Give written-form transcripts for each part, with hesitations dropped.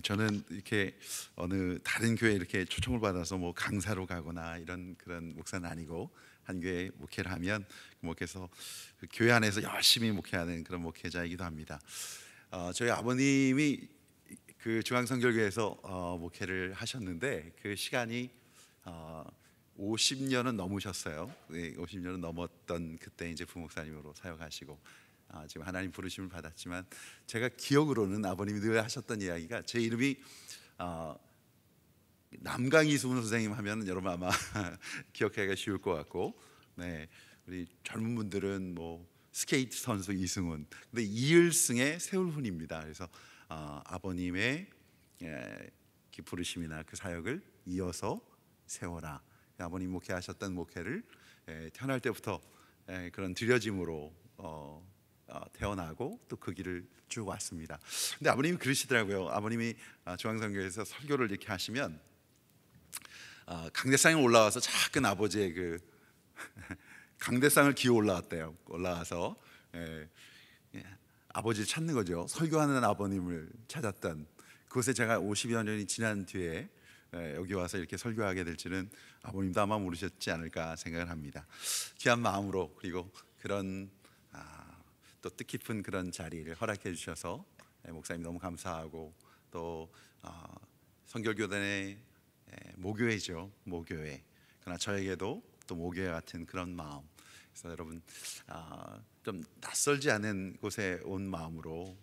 저는 이렇게 어느 다른 교회 이렇게 초청을 받아서 뭐 강사로 가거나 이런 그런 목사는 아니고, 한 교회 목회를 하면 그 목회에서 그 교회 안에서 열심히 목회하는 그런 목회자이기도 합니다. 저희 아버님이 그 중앙성결교회에서 목회를 하셨는데 그 시간이 50년은 넘으셨어요. 50년은 넘었던 그때 이제 부목사님으로 사역하시고 지금 하나님 부르심을 받았지만, 제가 기억으로는 아버님이 늘 하셨던 이야기가, 제 이름이 남강이수문 선생님 하면 여러분 아마 기억하기가 쉬울 것 같고, 우리 젊은 분들은 뭐 스케이트 선수 이승훈, 근데 이을승의 세울훈입니다. 그래서 아버님의 부르심이나 그 사역을 이어서 세워라. 아버님 목회하셨던 목회를 태어날 때부터 그런 들여짐으로 태어나고 또 그 길을 쭉 왔습니다. 근데 아버님이 그러시더라고요. 아버님이 중앙선교에서 설교를 이렇게 하시면 강대상에 올라와서 작은 아버지의 그 강대상을 기어 올라왔대요. 올라와서 아버지를 찾는 거죠. 설교하는 아버님을 찾았던 그곳에 제가 50여 년이 지난 뒤에 여기 와서 이렇게 설교하게 될지는 아버님도 아마 모르셨지 않을까 생각을 합니다. 귀한 마음으로, 그리고 그런 또 뜻깊은 그런 자리를 허락해 주셔서 목사님 너무 감사하고, 또 성결교단의 모교회죠, 모교회. 그러나 저에게도 또 모교회 같은 그런 마음. 그래서 여러분 좀 낯설지 않은 곳에 온 마음으로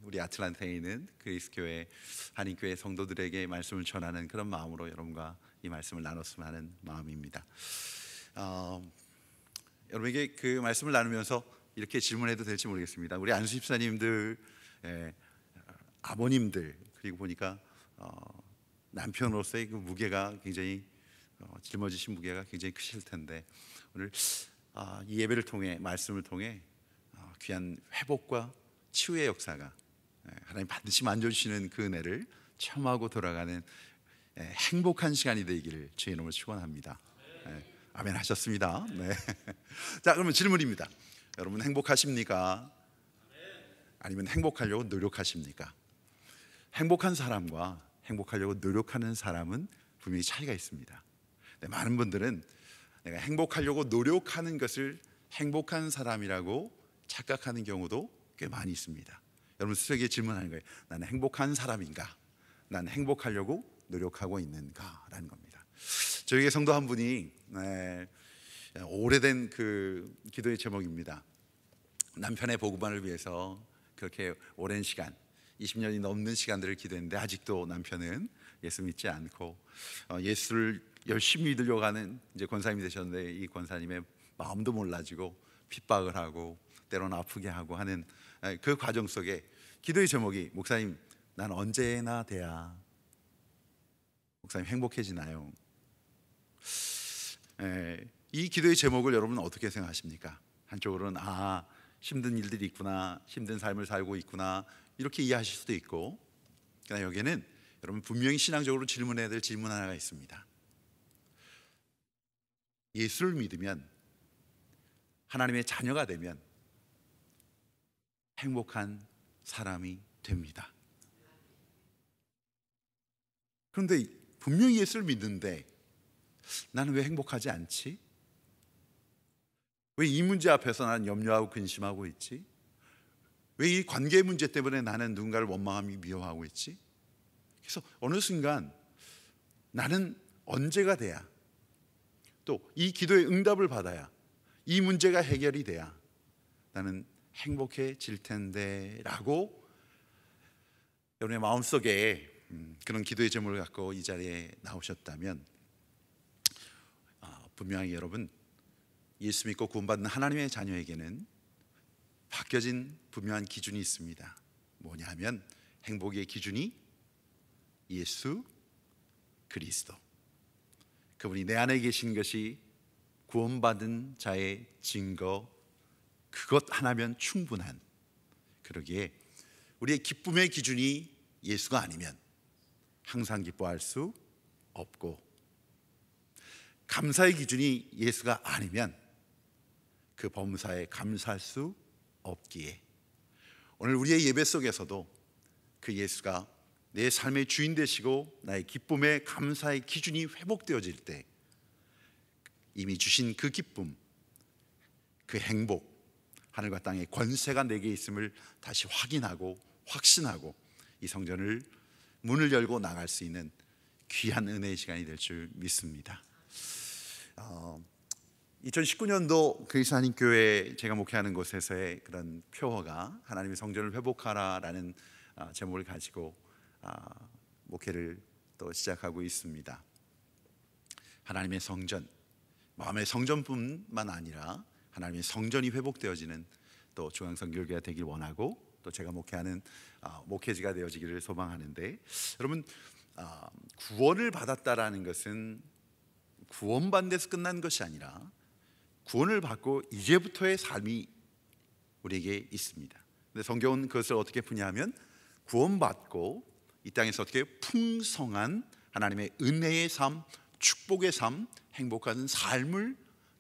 우리 아틀란타에 있는 그리스교회 한인교회 성도들에게 말씀을 전하는 그런 마음으로 여러분과 이 말씀을 나눴으면 하는 마음입니다. 여러분에게 그 말씀을 나누면서 이렇게 질문해도 될지 모르겠습니다. 우리 안수 집사님들, 아버님들, 그리고 보니까 남편으로서의 그 무게가 굉장히 짊어지신 무게가 굉장히 크실 텐데, 오늘 이 예배를 통해, 말씀을 통해 귀한 회복과 치유의 역사가 하나님 반드시 만져주시는 그 은혜를 체험하고 돌아가는 행복한 시간이 되기를 주의 이름으로 축원합니다. 아멘 하셨습니다. 자, 그러면 질문입니다. 여러분 행복하십니까? 아니면 행복하려고 노력하십니까? 행복한 사람과 행복하려고 노력하는 사람은 분명히 차이가 있습니다. 많은 분들은 내가 행복하려고 노력하는 것을 행복한 사람이라고 착각하는 경우도 꽤 많이 있습니다. 여러분 스스로에게 질문하는 거예요. 나는 행복한 사람인가? 나는 행복하려고 노력하고 있는가? 라는 겁니다. 저희 성도 한 분이 오래된 그 기도의 제목입니다. 남편의 복음만을 위해서 그렇게 오랜 시간, 20년이 넘는 시간들을 기도했는데 아직도 남편은 예수 믿지 않고 예수를 열심히 믿으려고 하는 이제 권사님이 되셨는데, 이 권사님의 마음도 몰라지고 핍박을 하고 때로는 아프게 하고 하는 그 과정 속에 기도의 제목이, 목사님 난 언제나 돼야 목사님 행복해지나요? 이 기도의 제목을 여러분은 어떻게 생각하십니까? 한쪽으로는 힘든 일들이 있구나, 힘든 삶을 살고 있구나, 이렇게 이해하실 수도 있고, 그러나 여기에는 여러분 분명히 신앙적으로 질문해야 될 질문 하나가 있습니다. 예수를 믿으면, 하나님의 자녀가 되면 행복한 사람이 됩니다. 그런데 분명히 예수를 믿는데 나는 왜 행복하지 않지? 왜 이 문제 앞에서 나는 염려하고 근심하고 있지? 왜 이 관계 문제 때문에 나는 누군가를 원망하며 미워하고 있지? 그래서 어느 순간 나는 언제가 돼야, 또 이 기도의 응답을 받아야, 이 문제가 해결이 돼야 나는 행복해질 텐데 라고 여러분의 마음속에 그런 기도의 제목을 갖고 이 자리에 나오셨다면, 분명히 여러분 예수 믿고 구원받는 하나님의 자녀에게는 바뀌어진 분명한 기준이 있습니다. 뭐냐 하면 행복의 기준이 예수 그리스도, 그분이 내 안에 계신 것이 구원받은 자의 증거, 그것 하나면 충분한, 그러기에 우리의 기쁨의 기준이 예수가 아니면 항상 기뻐할 수 없고, 감사의 기준이 예수가 아니면 그 범사에 감사할 수 없기에, 오늘 우리의 예배 속에서도 그 예수가 내 삶의 주인 되시고 나의 기쁨의 감사의 기준이 회복되어질 때 이미 주신 그 기쁨, 그 행복, 하늘과 땅의 권세가 내게 있음을 다시 확인하고 확신하고 이 성전을 문을 열고 나갈 수 있는 귀한 은혜의 시간이 될 줄 믿습니다. 2019년도 그리스도 하나님 교회 제가 목회하는 곳에서의 그런 표어가 하나님의 성전을 회복하라라는 제목을 가지고 목회를 또 시작하고 있습니다. 하나님의 성전, 마음의 성전뿐만 아니라 하나님의 성전이 회복되어지는 또 중앙성결교회가 되길 원하고 또 제가 목회하는 목회지가 되어지기를 소망하는데, 여러분, 구원을 받았다라는 것은 구원받는 데서 끝난 것이 아니라 구원을 받고 이제부터의 삶이 우리에게 있습니다. 근데 성경은 그것을 어떻게 푸냐면 구원받고 이 땅에서 어떻게 풍성한 하나님의 은혜의 삶, 축복의 삶, 행복한 삶을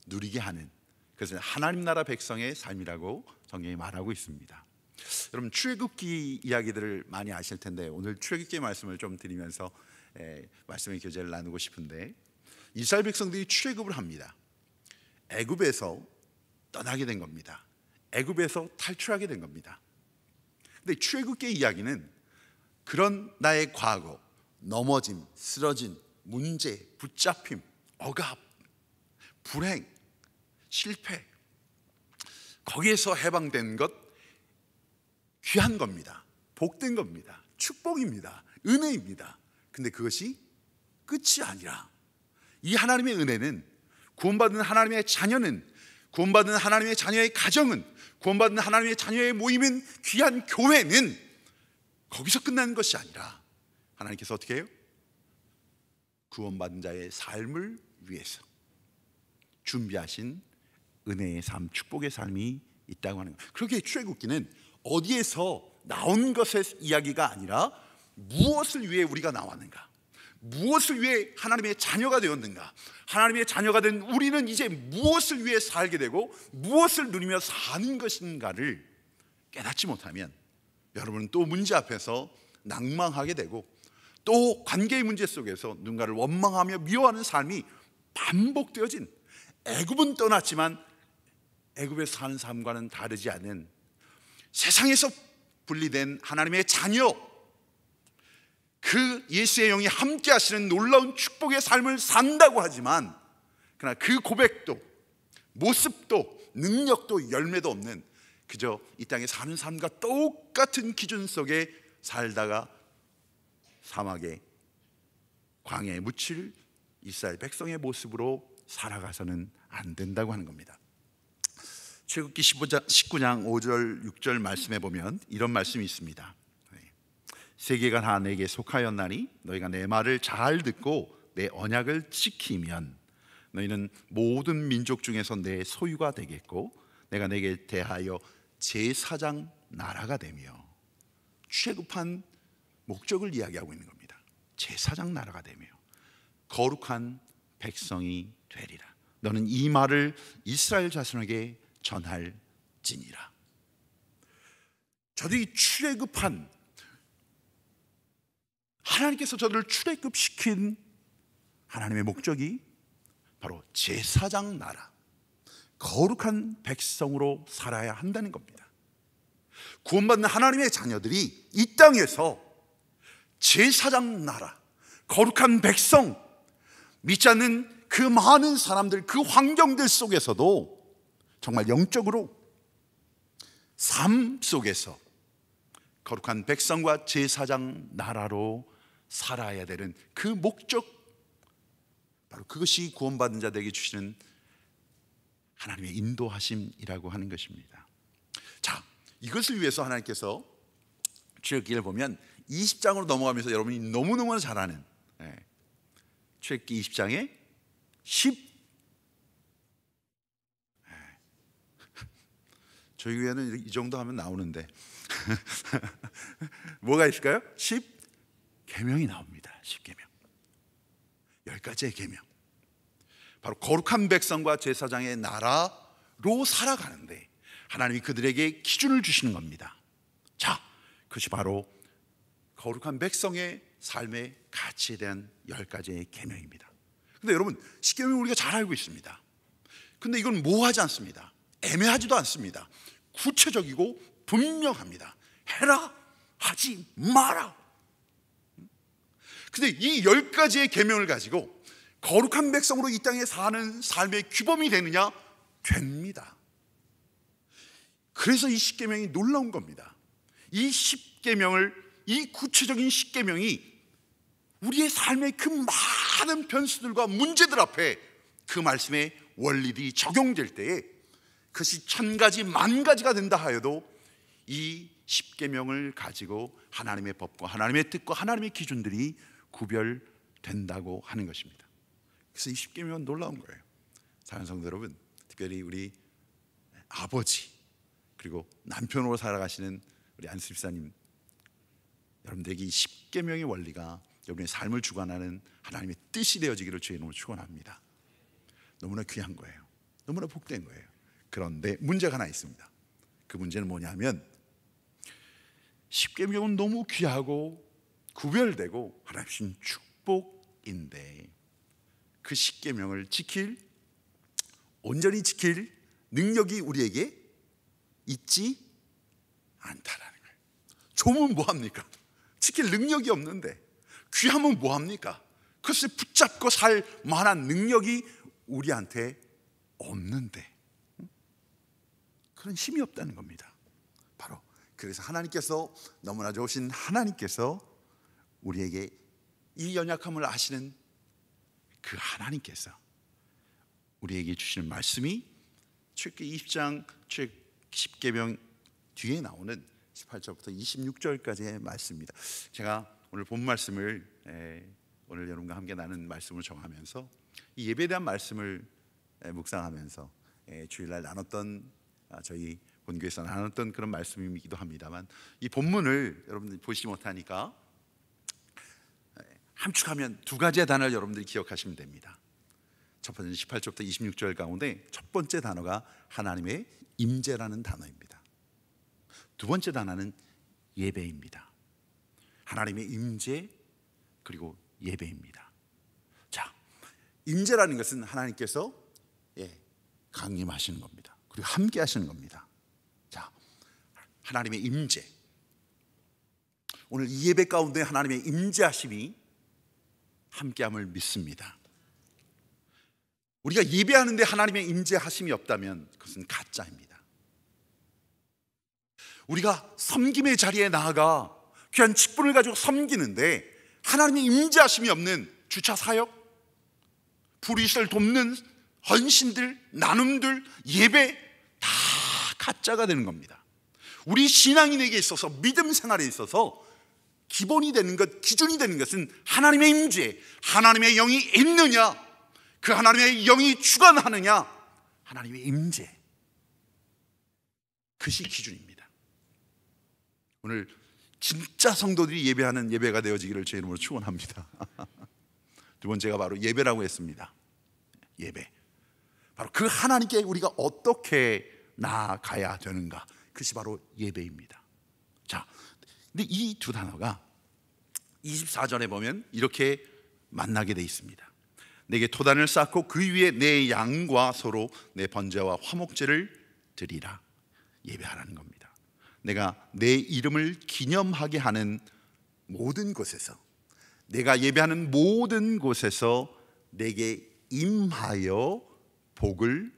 누리게 하는, 그래서 하나님 나라 백성의 삶이라고 성경이 말하고 있습니다. 여러분, 출애굽기 이야기들을 많이 아실 텐데 오늘 출애굽기 말씀을 좀 드리면서 말씀의 교제를 나누고 싶은데, 이스라엘 백성들이 출애굽을 합니다. 애굽에서 떠나게 된 겁니다. 애굽에서 탈출하게 된 겁니다. 근데 출애굽기의 이야기는 그런 나의 과거, 넘어짐, 쓰러짐, 문제, 붙잡힘, 억압, 불행, 실패, 거기에서 해방된 것, 귀한 겁니다. 복된 겁니다. 축복입니다. 은혜입니다. 근데 그것이 끝이 아니라 이 하나님의 은혜는, 구원받은 하나님의 자녀는, 구원받은 하나님의 자녀의 가정은, 구원받은 하나님의 자녀의 모임은, 귀한 교회는 거기서 끝나는 것이 아니라 하나님께서 어떻게 해요? 구원받은 자의 삶을 위해서 준비하신 은혜의 삶, 축복의 삶이 있다고 하는 거예요. 그렇게 출애굽기는 어디에서 나온 것의 이야기가 아니라 무엇을 위해 우리가 나왔는가, 무엇을 위해 하나님의 자녀가 되었는가, 하나님의 자녀가 된 우리는 이제 무엇을 위해 살게 되고 무엇을 누리며 사는 것인가를 깨닫지 못하면 여러분은 또 문제 앞에서 낭망하게 되고 또 관계의 문제 속에서 누군가를 원망하며 미워하는 삶이 반복되어진, 애굽은 떠났지만 애굽에서 사는 삶과는 다르지 않은 세상에서 분리된 하나님의 자녀, 그 예수의 영이 함께 하시는 놀라운 축복의 삶을 산다고 하지만 그러나 그 고백도 모습도 능력도 열매도 없는 그저 이 땅에 사는 삶과 똑같은 기준 속에 살다가 사막에 광야에 묻힐 이스라엘 백성의 모습으로 살아가서는 안 된다고 하는 겁니다. 출애굽기 19장 5절 6절 말씀해 보면 이런 말씀이 있습니다. 세계가 다 내게 속하였나니 너희가 내 말을 잘 듣고 내 언약을 지키면 너희는 모든 민족 중에서 내 소유가 되겠고 내가 내게 대하여 제사장 나라가 되며, 출애굽한 목적을 이야기하고 있는 겁니다. 제사장 나라가 되며 거룩한 백성이 되리라. 너는 이 말을 이스라엘 자손에게 전할지니라. 저들이 출애굽한, 하나님께서 저들을 출애굽시킨 하나님의 목적이 바로 제사장 나라, 거룩한 백성으로 살아야 한다는 겁니다. 구원받는 하나님의 자녀들이 이 땅에서 제사장 나라, 거룩한 백성, 믿지 않는 그 많은 사람들, 그 환경들 속에서도 정말 영적으로 삶 속에서 거룩한 백성과 제사장 나라로 살아야 되는 그 목적, 바로 그것이 구원받은 자들에게 주시는 하나님의 인도하심이라고 하는 것입니다. 자, 이것을 위해서 하나님께서 출애굽기를 보면 20장으로 넘어가면서 여러분이 너무너무 잘 아는 출애굽기 20장에 10, 저희 교회는 이 정도 하면 나오는데 뭐가 있을까요? 10계명이 나옵니다. 10계명, 10가지의 계명, 바로 거룩한 백성과 제사장의 나라로 살아가는데 하나님이 그들에게 기준을 주시는 겁니다. 자, 그것이 바로 거룩한 백성의 삶의 가치에 대한 10가지의 계명입니다. 근데 여러분, 십계명은 우리가 잘 알고 있습니다. 근데 이건 모호하지 않습니다. 애매하지도 않습니다. 구체적이고 분명합니다. 해라, 하지 마라. 근데 이 10가지의 계명을 가지고 거룩한 백성으로 이 땅에 사는 삶의 규범이 되느냐? 됩니다. 그래서 이 십계명이 놀라운 겁니다. 이 십계명을, 이 구체적인 십계명이 우리의 삶의 그 많은 변수들과 문제들 앞에 그 말씀의 원리들이 적용될 때에 그것이 1000가지, 10,000가지가 된다 하여도 이 십계명을 가지고 하나님의 법과 하나님의 뜻과 하나님의 기준들이 구별된다고 하는 것입니다. 그래서 이 십계명은 놀라운 거예요. 사랑하는 성도 여러분, 특별히 우리 아버지 그리고 남편으로 살아가시는 우리 안수 집사님, 여러분들에게 이 십계명의 원리가 여러분의 삶을 주관하는 하나님의 뜻이 되어지기를 주의 이름으로 축원합니다. 너무나 귀한 거예요. 너무나 복된 거예요. 그런데 문제가 하나 있습니다. 그 문제는 뭐냐면 십계명은 너무 귀하고 구별되고 하나님 주신 축복인데 그 십계명을 지킬, 온전히 지킬 능력이 우리에게 있지 않다라는 거예요. 좋으면 뭐합니까? 지킬 능력이 없는데, 귀하면 뭐합니까? 그것을 붙잡고 살 만한 능력이 우리한테 없는데, 그런 힘이 없다는 겁니다. 바로 그래서 하나님께서, 너무나 좋으신 하나님께서 우리에게 이 연약함을 아시는 그 하나님께서 우리에게 주시는 말씀이 출애굽기 20장 십계명 뒤에 나오는 18절부터 26절까지의 말씀입니다. 제가 오늘 본 말씀을 오늘 여러분과 함께 나눈 말씀을 정하면서 이 예배에 대한 말씀을 묵상하면서 주일날 나눴던, 저희 본교에서 나눴던 그런 말씀이기도 합니다만, 이 본문을 여러분들이 보시지 못하니까 함축하면 2가지의 단어를 여러분들이 기억하시면 됩니다. 첫 번째는 18절부터 26절 가운데 첫 번째 단어가 하나님의 임재라는 단어입니다. 두 번째 단어는 예배입니다. 하나님의 임재 그리고 예배입니다. 자, 임재라는 것은 하나님께서 강림하시는 겁니다. 그리고 함께 하시는 겁니다. 자, 하나님의 임재. 오늘 이 예배 가운데 하나님의 임재하심이 함께함을 믿습니다. 우리가 예배하는데 하나님의 임재하심이 없다면 그것은 가짜입니다. 우리가 섬김의 자리에 나아가 귀한 직분을 가지고 섬기는데 하나님의 임재하심이 없는 주차 사역, 불의시를 돕는 헌신들, 나눔들, 예배 다 가짜가 되는 겁니다. 우리 신앙인에게 있어서, 믿음 생활에 있어서 기본이 되는 것, 기준이 되는 것은 하나님의 임재, 하나님의 영이 있느냐, 그 하나님의 영이 주관하느냐, 하나님의 임재, 그것이 기준입니다. 오늘 진짜 성도들이 예배하는 예배가 되어지기를 제 이름으로 축원합니다. 두 번째가 바로 예배라고 했습니다. 예배, 바로 그 하나님께 우리가 어떻게 나아가야 되는가, 그것이 바로 예배입니다. 자, 근데 이 두 단어가 24절에 보면 이렇게 만나게 돼 있습니다. 내게 토단을 쌓고 그 위에 내 양과 소로 내 번제와 화목제를 드리라. 예배하라는 겁니다. 내가 내 이름을 기념하게 하는 모든 곳에서, 내가 예배하는 모든 곳에서 내게 임하여 복을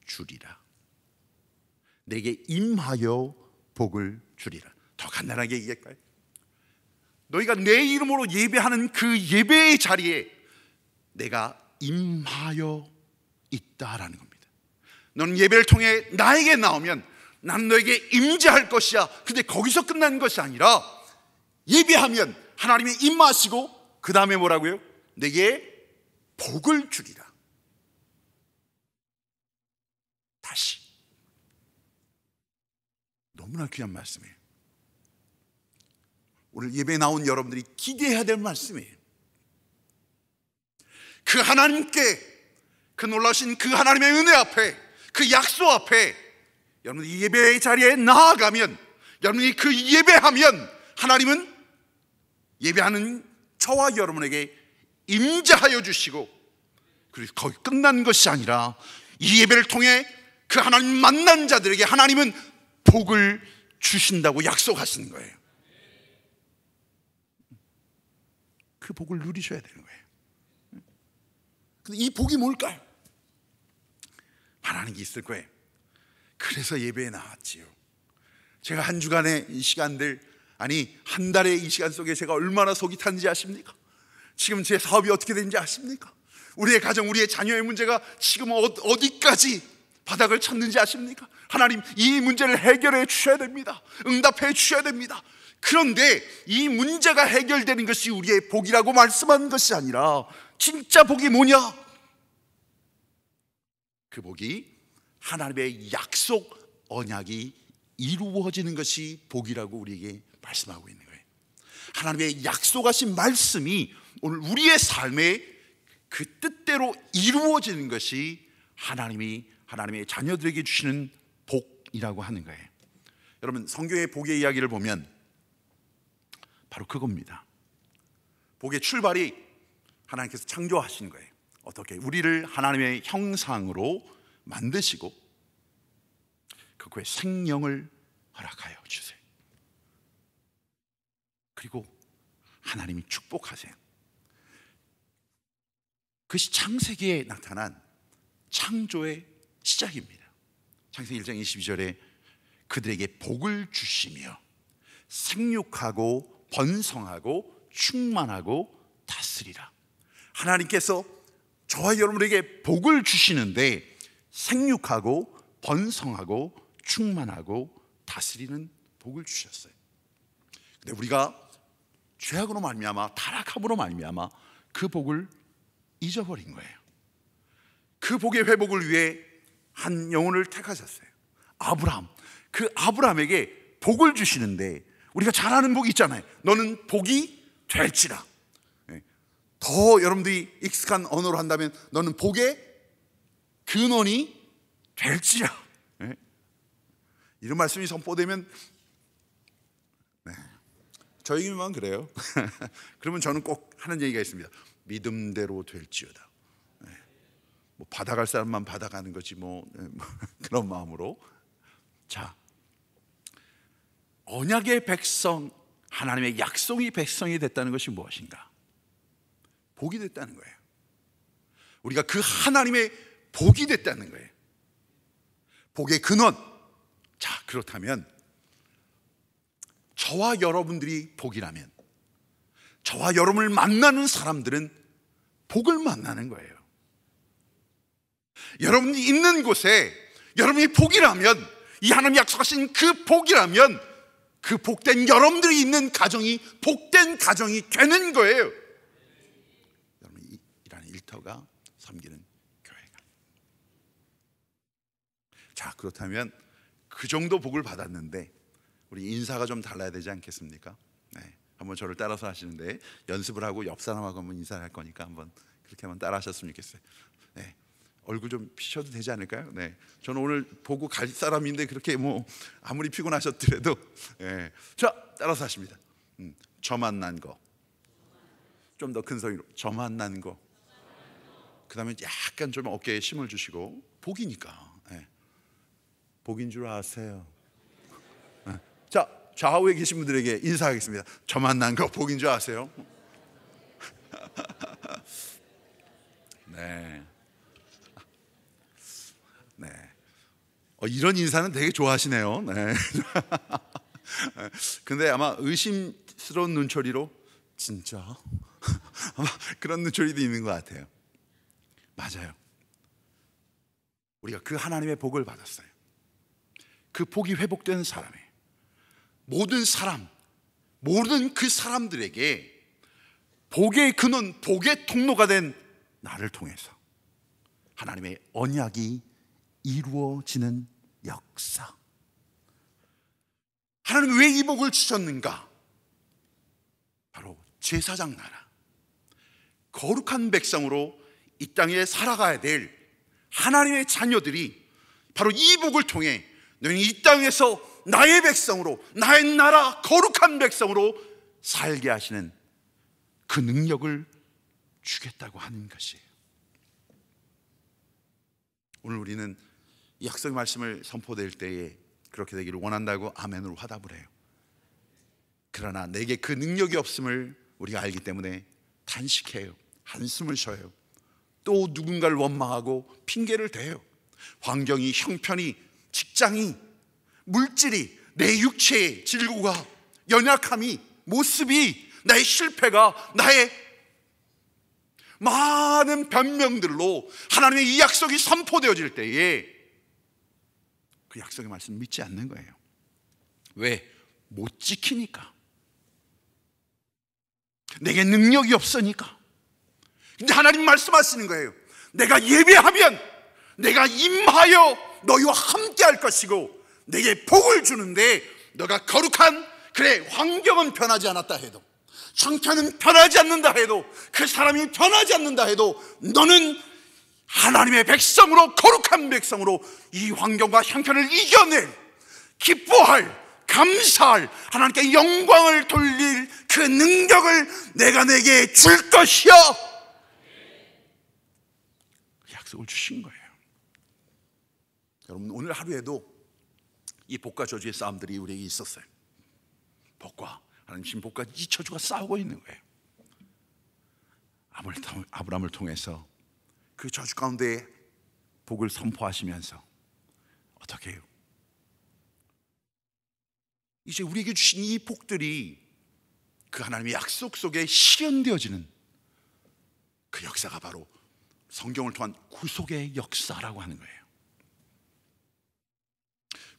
주리라. 내게 임하여 복을 주리라. 더 간단하게 얘기할까요? 너희가 내 이름으로 예배하는 그 예배의 자리에 내가 임하여 있다라는 겁니다. 너는 예배를 통해 나에게 나오면 난 너에게 임재할 것이야. 근데 거기서 끝나는 것이 아니라 예배하면 하나님이 임하시고 그 다음에 뭐라고요? 내게 복을 주리라. 다시, 너무나 귀한 말씀이에요. 오늘 예배에 나온 여러분들이 기대해야 될 말씀이에요. 그 하나님께, 그 놀라신 그 하나님의 은혜 앞에, 그 약속 앞에 여러분이 이 예배의 자리에 나아가면, 여러분이 그 예배하면 하나님은 예배하는 저와 여러분에게 임재하여 주시고, 그리고 거기 끝난 것이 아니라 이 예배를 통해 그 하나님 만난 자들에게 하나님은 복을 주신다고 약속하시는 거예요. 그 복을 누리셔야 되는 거예요. 근데 이 복이 뭘까요? 바라는 게 있을 거예요. 그래서 예배에 나왔지요. 제가 한 주간의 이 시간들, 아니 한 달의 이 시간 속에 제가 얼마나 속이 탄지 아십니까? 지금 제 사업이 어떻게 되는지 아십니까? 우리의 가정, 우리의 자녀의 문제가 지금 어디까지 바닥을 쳤는지 아십니까? 하나님, 이 문제를 해결해 주셔야 됩니다. 응답해 주셔야 됩니다. 그런데 이 문제가 해결되는 것이 우리의 복이라고 말씀하는 것이 아니라, 진짜 복이 뭐냐? 그 복이 하나님의 약속 언약이 이루어지는 것이 복이라고 우리에게 말씀하고 있는 거예요. 하나님의 약속하신 말씀이 오늘 우리의 삶에 그 뜻대로 이루어지는 것이 하나님의 자녀들에게 주시는 복이라고 하는 거예요. 여러분, 성경의 복의 이야기를 보면 바로 그겁니다. 복의 출발이 하나님께서 창조하신 거예요. 어떻게? 우리를 하나님의 형상으로 만드시고 그거에 생명을 허락하여 주세요. 그리고 하나님이 축복하세요. 그것이 창세기에 나타난 창조의 시작입니다. 창세기 1장 22절에 그들에게 복을 주시며 생육하고 번성하고 충만하고 다스리라. 하나님께서 저와 여러분에게 복을 주시는데 생육하고 번성하고 충만하고 다스리는 복을 주셨어요. 근데 우리가 죄악으로 말미암아, 타락함으로 말미암아 그 복을 잊어버린 거예요. 그 복의 회복을 위해 한 영혼을 택하셨어요. 아브라함. 그 아브라함에게 복을 주시는데, 우리가 잘 아는 복이 있잖아요. 너는 복이 될지라. 더 여러분들이 익숙한 언어로 한다면 너는 복의 근원이 될지라. 이런 말씀이 선포되면 저에게만 그래요. 그러면 저는 꼭 하는 얘기가 있습니다. 믿음대로 될지어다. 뭐 받아갈 사람만 받아가는 거지 뭐 그런 마음으로. 자, 언약의 백성, 하나님의 약속이 백성이 됐다는 것이 무엇인가? 복이 됐다는 거예요. 우리가 그 하나님의 복이 됐다는 거예요. 복의 근원. 자, 그렇다면 저와 여러분들이 복이라면, 저와 여러분을 만나는 사람들은 복을 만나는 거예요. 여러분이 있는 곳에 여러분이 복이라면, 이 하나님 약속하신 그 복이라면, 그 복된 여러분들이 있는 가정이 복된 가정이 되는 거예요. 여러분이 일하는 일터가, 섬기는 교회가. 자, 그렇다면 그 정도 복을 받았는데 우리 인사가 좀 달라야 되지 않겠습니까? 네, 한번 저를 따라서 하시는데, 연습을 하고 옆 사람하고 한번 인사를 할 거니까 한번 그렇게 한번 따라 하셨으면 좋겠어요. 네, 얼굴 좀 피셔도 되지 않을까요? 네, 저는 오늘 보고 갈 사람인데 그렇게 뭐 아무리 피곤하셨더라도, 네. 자, 따라서 하십니다. 저 만난 거, 좀 더 큰 소리로 저 만난 거. 그 다음에 약간 좀 어깨에 힘을 주시고, 복이니까. 네. 복인 줄 아세요? 네. 자, 좌우에 계신 분들에게 인사하겠습니다. 저 만난 거 복인 줄 아세요? 네. 네. 이런 인사는 되게 좋아하시네요. 네. 근데 아마 의심스러운 눈초리로 진짜? 아마 그런 눈초리도 있는 것 같아요. 맞아요. 우리가 그 하나님의 복을 받았어요. 그 복이 회복된 사람이 모든 사람, 모든 그 사람들에게 복의 근원, 복의 통로가 된 나를 통해서 하나님의 언약이 이루어지는 역사. 하나님은 왜 이 복을 주셨는가? 바로 제사장 나라, 거룩한 백성으로 이 땅에 살아가야 될 하나님의 자녀들이 바로 이 복을 통해 너희는 이 땅에서 나의 백성으로, 나의 나라 거룩한 백성으로 살게 하시는 그 능력을 주겠다고 하는 것이에요. 오늘 우리는 이 약속의 말씀을 선포될 때에 그렇게 되기를 원한다고 아멘으로 화답을 해요. 그러나 내게 그 능력이 없음을 우리가 알기 때문에 단식해요. 한숨을 쉬어요. 또 누군가를 원망하고 핑계를 대요. 환경이, 형편이, 직장이, 물질이, 내 육체의 질고가, 연약함이, 모습이, 나의 실패가, 나의 많은 변명들로 하나님의 이 약속이 선포되어질 때에 그 약속의 말씀 믿지 않는 거예요. 왜? 못 지키니까. 내게 능력이 없으니까. 근데 하나님 말씀하시는 거예요. 내가 예배하면 내가 임하여 너희와 함께 할 것이고 내게 복을 주는데, 너가 거룩한, 그래 환경은 변하지 않았다 해도, 형편은 변하지 않는다 해도, 그 사람이 변하지 않는다 해도 너는 하나님의 백성으로, 거룩한 백성으로 이 환경과 형편을 이겨낼, 기뻐할, 감사할, 하나님께 영광을 돌릴 그 능력을 내가 내게 줄 것이야. 약속을 주신 거예요. 여러분, 오늘 하루에도 이 복과 저주의 싸움들이 우리에게 있었어요. 복과, 하나님 신 복과 이 저주가 싸우고 있는 거예요. 아브라함을 통해서 그 저주 가운데 복을 선포하시면서 어떻게 해요? 이제 우리에게 주신 이 복들이 그 하나님의 약속 속에 실현되어지는 그 역사가 바로 성경을 통한 구속의 역사라고 하는 거예요.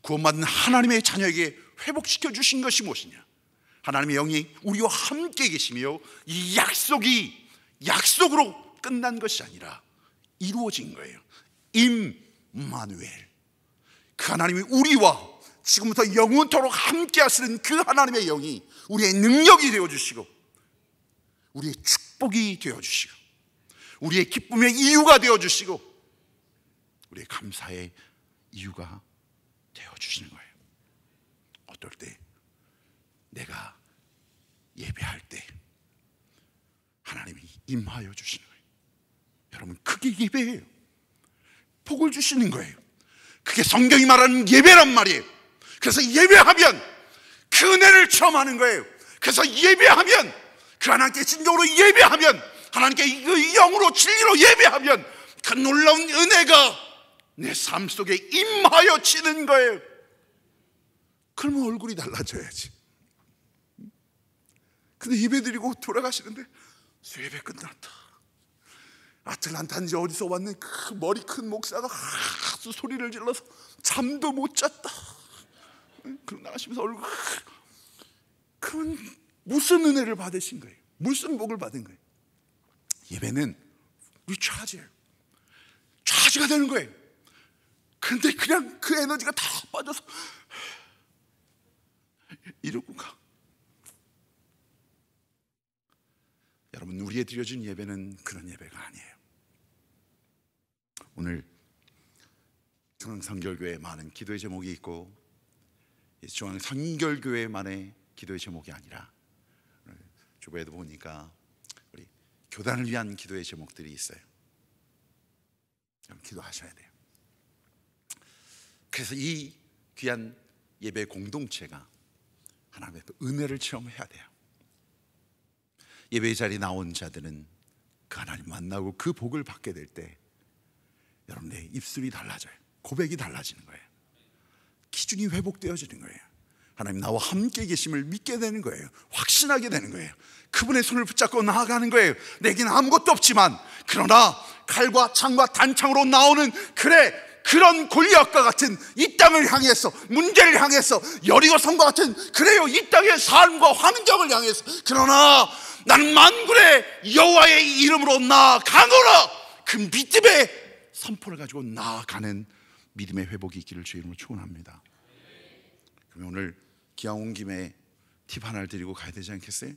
구원받은 하나님의 자녀에게 회복시켜 주신 것이 무엇이냐? 하나님의 영이 우리와 함께 계시며 이 약속이 약속으로 끝난 것이 아니라 이루어진 거예요. 임마누엘, 그 하나님이 우리와 지금부터 영원토록 함께 하시는 그 하나님의 영이 우리의 능력이 되어주시고, 우리의 축복이 되어주시고, 우리의 기쁨의 이유가 되어주시고, 우리의 감사의 이유가 되어주시는 거예요. 어떨 때? 내가 예배할 때 하나님이 임하여 주시는 거예요. 여러분, 그게 예배예요. 복을 주시는 거예요. 그게 성경이 말하는 예배란 말이에요. 그래서 예배하면 그 은혜를 체험하는 거예요. 그래서 예배하면, 그 하나님께 진정으로 예배하면, 하나님께 그 영으로 진리로 예배하면 그 놀라운 은혜가 내 삶 속에 임하여 지는 거예요. 그러면 얼굴이 달라져야지. 근데 예배드리고 돌아가시는데 예배 끝났다, 아틀란타인지 어디서 왔는 그 머리 큰 목사가 아주 소리를 질러서 잠도 못 잤다, 그럼 나가시면서 얼굴, 그건 무슨 은혜를 받으신 거예요? 무슨 복을 받은 거예요? 예배는 리차지예요. 차지가 되는 거예요. 근데 그냥 그 에너지가 다 빠져서 이러고 가. 여러분, 우리의 드려진 예배는 그런 예배가 아니에요. 오늘 중앙선결교회에 많은 기도의 제목이 있고, 중앙선결교회만의 기도의 제목이 아니라 주변에도 보니까 우리 교단을 위한 기도의 제목들이 있어요. 기도하셔야 돼요. 그래서 이 귀한 예배 공동체가 하나님의 은혜를 체험해야 돼요. 예배의 자리에 나온 자들은 그 하나님 만나고 그 복을 받게 될 때 여러분의 입술이 달라져요. 고백이 달라지는 거예요. 기준이 회복되어지는 거예요. 하나님 나와 함께 계심을 믿게 되는 거예요. 확신하게 되는 거예요. 그분의 손을 붙잡고 나아가는 거예요. 내게는 아무것도 없지만, 그러나 칼과 창과 단창으로 나오는 그런 골리앗과 같은 이 땅을 향해서, 문제를 향해서, 여리고성과 같은 이 땅의 삶과 환경을 향해서, 그러나 나는 만군의 여호와의 이름으로 나아가노라, 그 믿음의 선포를 가지고 나아가는 믿음의 회복이 있기를 주의 이름으로 축원합니다. 그러면 오늘 기왕 온 김에 팁 하나를 드리고 가야 되지 않겠어요?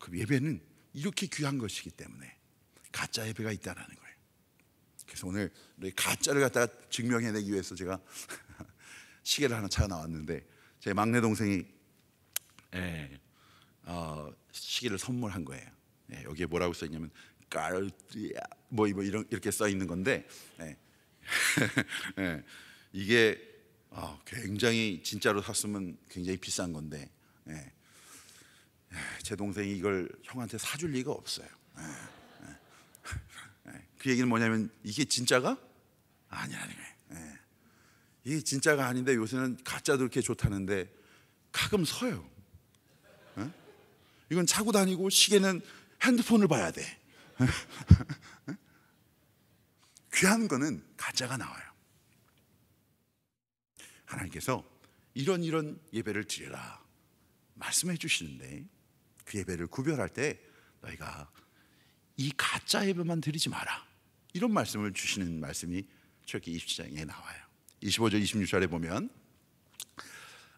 그 예배는 이렇게 귀한 것이기 때문에 가짜 예배가 있다는 거예요. 그래서 오늘 가짜를 갖다가 증명해내기 위해서 제가 시계를 하나 차가 나왔는데, 제 막내 동생이 시계를 선물한 거예요. 여기에 뭐라고 써 있냐면 까르띠아 뭐 이렇게 써 있는 건데 이게 굉장히 진짜로 샀으면 굉장히 비싼 건데 제 동생이 이걸 형한테 사줄 리가 없어요. 그 얘기는 뭐냐면 이게 진짜가 아니라는 거예요. 이게 진짜가 아닌데 요새는 가짜도 이렇게 좋다는데 가끔 서요. 이건 차고 다니고 시계는 핸드폰을 봐야 돼. 귀한 거는 가짜가 나와요. 하나님께서 이런 예배를 드리라 말씀해 주시는데 그 예배를 구별할 때 너희가 이 가짜 예배만 드리지 마라 이런 말씀을 주시는 말씀이 출애굽기 27장에 나와요. 25절 26절에 보면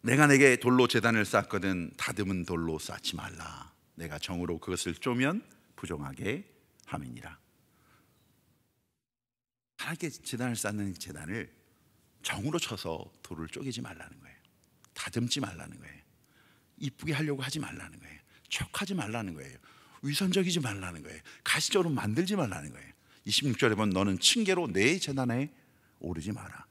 내가 내게 돌로 제단을 쌓거든 다듬은 돌로 쌓지 말라. 내가 정으로 그것을 쪼면 부정하게 함이니라. 하나님께 제단을 쌓는 제단을 정으로 쳐서 돌을 쪼개지 말라는 거예요. 다듬지 말라는 거예요. 이쁘게 하려고 하지 말라는 거예요. 척하지 말라는 거예요. 위선적이지 말라는 거예요. 가시적으로 만들지 말라는 거예요. 26절에 보면 너는 층계로 내 제단에 오르지 마라.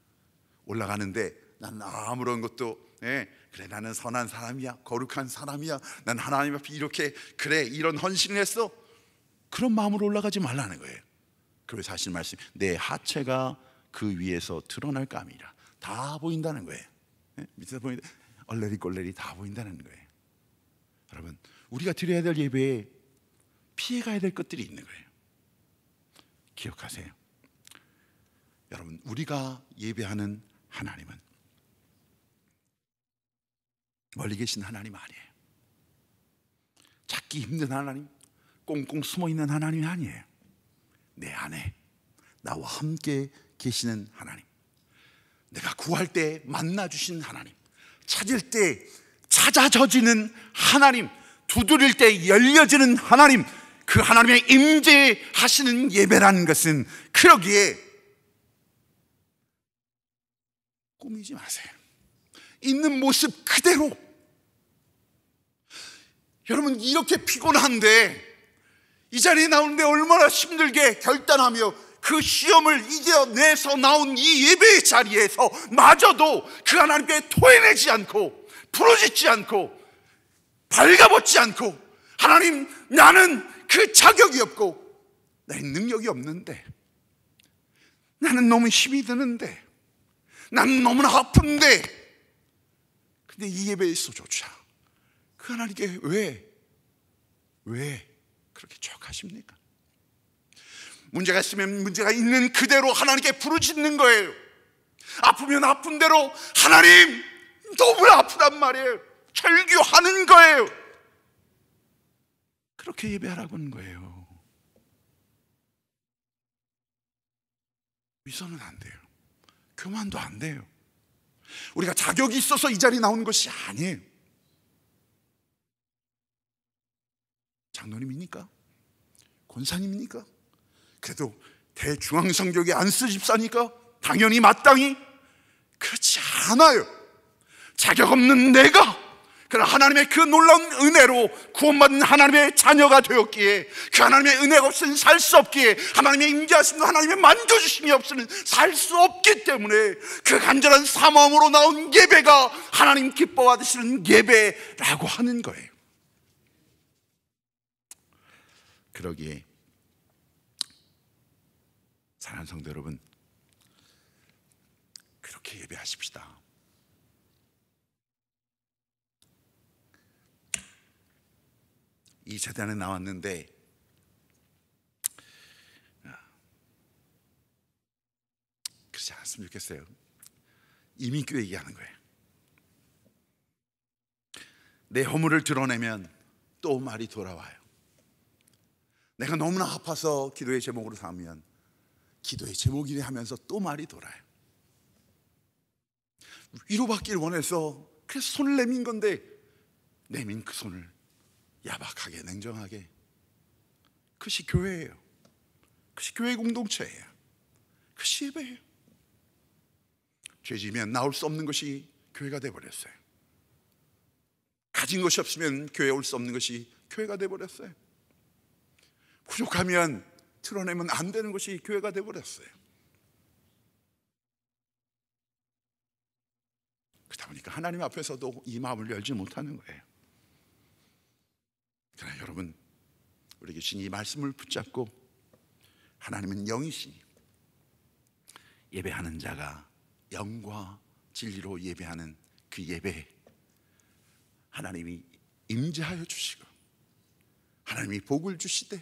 올라가는데 난 아무런 것도 그래 나는 선한 사람이야 거룩한 사람이야 난 하나님 앞에 이렇게 그래 이런 헌신을 했어 그런 마음으로 올라가지 말라는 거예요. 그래서 하시는 말씀 내 하체가 그 위에서 드러날 감이라 다 보인다는 거예요. 밑에서 보이는데 얼레리 꼴레리 다 보인다는 거예요. 여러분 우리가 드려야 될 예배에 피해가야 될 것들이 있는 거예요. 기억하세요. 여러분 우리가 예배하는 하나님은 멀리 계신 하나님 아니에요. 찾기 힘든 하나님, 꽁꽁 숨어있는 하나님이 아니에요. 내 안에 나와 함께 계시는 하나님, 내가 구할 때 만나주신 하나님, 찾을 때 찾아져지는 하나님, 두드릴 때 열려지는 하나님, 그 하나님의 임재하시는 예배라는 것은 그러기에 꾸미지 마세요. 있는 모습 그대로. 여러분 이렇게 피곤한데 이 자리에 나오는데 얼마나 힘들게 결단하며 그 시험을 이겨내서 나온 이 예배의 자리에서 마저도 그 하나님께 토해내지 않고 부르짖지 않고 발가벗지 않고 하나님 나는 그 자격이 없고 나의 능력이 없는데 나는 너무 힘이 드는데 나는 너무나 아픈데 근데 이 예배에서조차 그 하나님께 왜 그렇게 척하십니까? 문제가 있으면 문제가 있는 그대로 하나님께 부르짖는 거예요. 아프면 아픈 대로 하나님 너무 아프단 말이에요. 절규하는 거예요. 그렇게 예배하라고 하는 거예요. 위선은 안 돼요. 교만도 안 돼요. 우리가 자격이 있어서 이 자리에 나오는 것이 아니에요. 장로님입니까? 권사님입니까? 그래도 대중앙성교회 안수 집사니까 당연히 마땅히 그렇지 않아요. 자격 없는 내가 그러나 하나님의 그 놀라운 은혜로 구원받은 하나님의 자녀가 되었기에 그 하나님의 은혜가 없으면 살 수 없기에 하나님의 임재하심과 하나님의 만져주심이 없으면 살 수 없기 때문에 그 간절한 사모함으로 나온 예배가 하나님 기뻐받으시는 예배라고 하는 거예요. 그러기에 사랑하는 성도 여러분 그렇게 예배하십시다. 이 재단에 나왔는데 그렇지 않았으면 좋겠어요. 이민교 얘기하는 거예요. 내 허물을 드러내면 또 말이 돌아와요. 내가 너무나 아파서 기도의 제목으로 삼으면 기도의 제목이래 하면서 또 말이 돌아요. 위로받기를 원해서 그래서 손을 내민 건데 내민 그 손을 야박하게 냉정하게 그것이 교회예요. 그것이 교회 공동체예요. 그것이 예배예요. 죄지면 나올 수 없는 것이 교회가 돼버렸어요. 가진 것이 없으면 교회에 올 수 없는 것이 교회가 돼버렸어요. 부족하면 드러내면 안 되는 것이 교회가 되어버렸어요. 그러다 보니까 하나님 앞에서도 이 마음을 열지 못하는 거예요. 그러나 여러분, 우리에게 주신 이 말씀을 붙잡고 하나님은 영이시니 예배하는 자가 영과 진리로 예배하는 그 예배, 하나님이 임재하여 주시고 하나님이 복을 주시되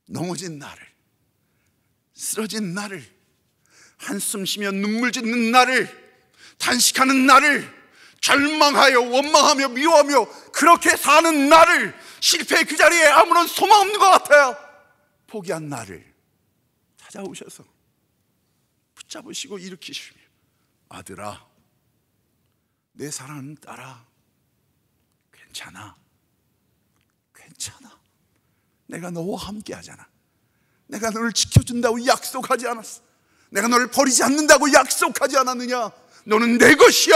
넘어진 나를, 쓰러진 나를, 한숨 쉬며 눈물 짓는 나를, 단식하는 나를, 절망하여 원망하며 미워하며 그렇게 사는 나를, 실패의 그 자리에 아무런 소망 없는 것 같아요, 포기한 나를 찾아오셔서 붙잡으시고 일으키시며, 아들아, 내 사랑하는 딸아, 괜찮아, 괜찮아, 내가 너와 함께 하잖아, 내가 너를 지켜준다고 약속하지 않았어, 내가 너를 버리지 않는다고 약속하지 않았느냐, 너는 내 것이야.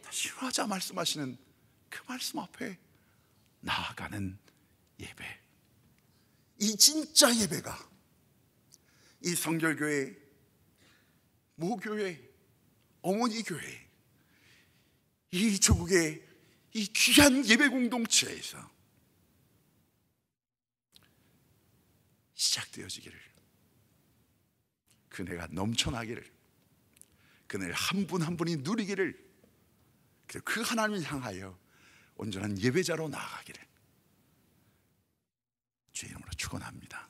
다시 하자 말씀하시는 그 말씀 앞에 나아가는 예배, 이 진짜 예배가 이 성결교회, 모교회, 어머니 교회, 이 조국의 이 귀한 예배 공동체에서 시작되어지기를, 그네가 넘쳐나기를, 그네 한 분 한 분이 누리기를, 그리고 그 하나님을 향하여 온전한 예배자로 나아가기를 주의 이름으로 축원합니다.